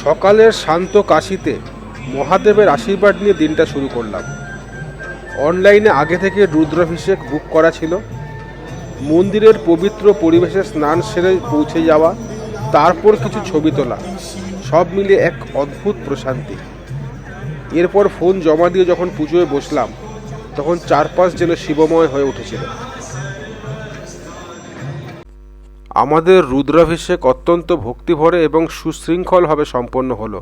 সকালের শান্ত কাশিতে মহাদেবের আশীর্বাদ নিয়ে দিনটা শুরু করলাম। অনলাইনে আগে থেকে রুদ্রাভিষেক বুক করা ছিল। মন্দিরের পবিত্র পরিবেশে স্নান সেরে পৌঁছে যাওয়া, তারপর কিছু ছবি তোলা, সব মিলে এক অদ্ভুত প্রশান্তি। এরপর ফোন জমা দিয়ে যখন পুজোয় বসলাম, তখন চারপাশ যেন শিবময় হয়ে উঠেছিল। আমাদের রুদ্রাভিষেক অত্যন্ত ভক্তিভরে এবং সুশৃঙ্খলভাবে সম্পন্ন হলো।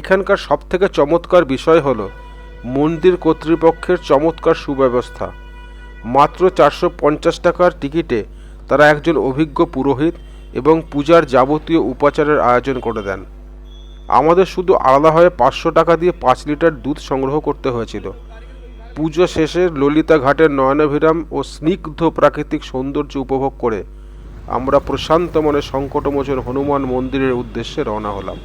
এখানকার সবথেকে চমৎকার বিষয় হলো মন্দির কর্তৃপক্ষের চমৎকার সুব্যবস্থা। মাত্র 450 টাকার টিকিটে তারা একজন অভিজ্ঞ পুরোহিত এবং পূজার যাবতীয় উপাচারের আয়োজন করে দেন। আমাদের শুধু আলাদা হয়ে 500 টাকা দিয়ে 5 লিটার দুধ সংগ্রহ করতে হয়েছিল। পুজো শেষে ললিতা ঘাটের নয়নাভিরাম ও স্নিগ্ধ প্রাকৃতিক সৌন্দর্য উপভোগ করে আমরা প্রশান্ত মনে সংকটমোচন হনুমান মন্দিরের উদ্দেশ্যে রওনা হলাম।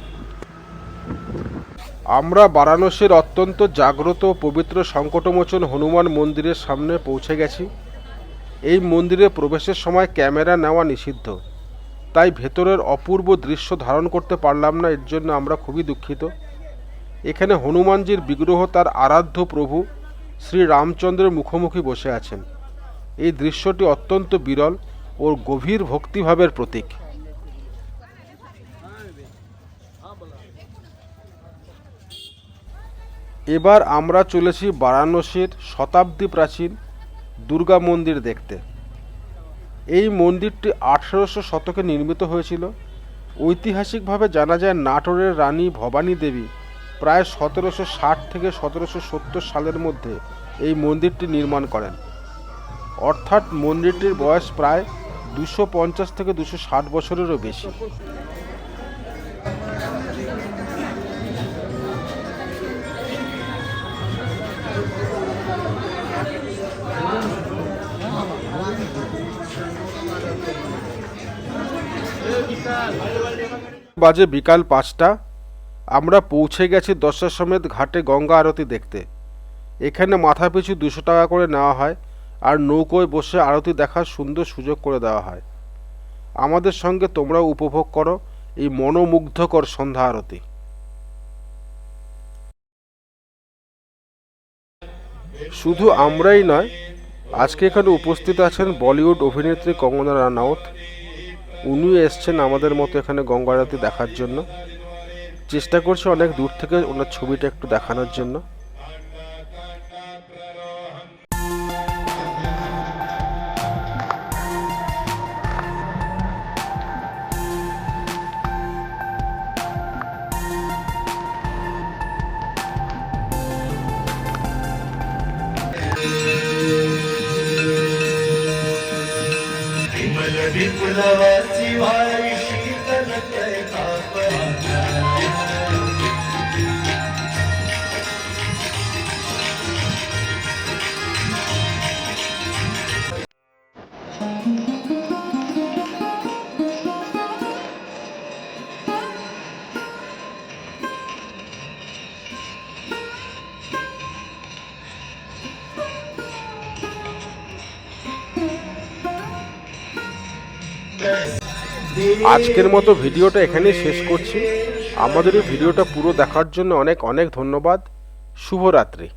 আমরা বারাণসীর অত্যন্ত জাগ্রত ও পবিত্র সংকটমোচন হনুমান মন্দিরের সামনে পৌঁছে গেছি। এই মন্দিরে প্রবেশের সময় ক্যামেরা নেওয়া নিষিদ্ধ, তাই ভেতরের অপূর্ব দৃশ্য ধারণ করতে পারলাম না। এর জন্য আমরা খুবই দুঃখিত। এখানে হনুমানজির বিগ্রহ তার আরাধ্য প্রভু শ্রী রামচন্দ্রের মুখোমুখি বসে আছেন। এই দৃশ্যটি অত্যন্ত বিরল ও গভীর ভক্তিভাবের প্রতীক। এবার আমরা চলেছি বারাণসীর শতাব্দী প্রাচীন দুর্গা মন্দির দেখতে। এই মন্দিরটি 1800 শতকে নির্মিত হয়েছিল। ঐতিহাসিকভাবে জানা যায় নাটোরের রানী ভবানী দেবী প্রায় 1760 থেকে 1770 সালের মধ্যে এই মন্দিরটি নির্মাণ করেন। অর্থাৎ মন্দিরটির বয়স প্রায় 250 থেকে 260 বছরেরও বেশি। বাজে বিকাল 5টা। আমরা পৌঁছে গেছি দশাশ্বমেধ ঘাটে গঙ্গা আরতি দেখতে। এখানে মাথাপিছু 200 টাকা করে নেওয়া হয়, আর নৌকোয় বসে আরতি দেখার সুন্দর সুযোগ করে দেওয়া হয়। আমাদের সঙ্গে তোমরাও উপভোগ করো এই মনোমুগ্ধকর সন্ধ্যা আরতি। শুধু আমরাই নয়, আজকে এখানে উপস্থিত আছেন বলিউড অভিনেত্রী কঙ্গনা রানাউত। উনিও এসছেন আমাদের মতো এখানে গঙ্গা আরতি দেখার জন্য। চেষ্টা করছি অনেক দূর থেকে ওনার ছবিটা একটু দেখানোর জন্য। আজকের মতো ভিডিওটা এখানেই শেষ করছি। আমাদের এই ভিডিওটা পুরো দেখার জন্য অনেক অনেক ধন্যবাদ। শুভরাত্রি।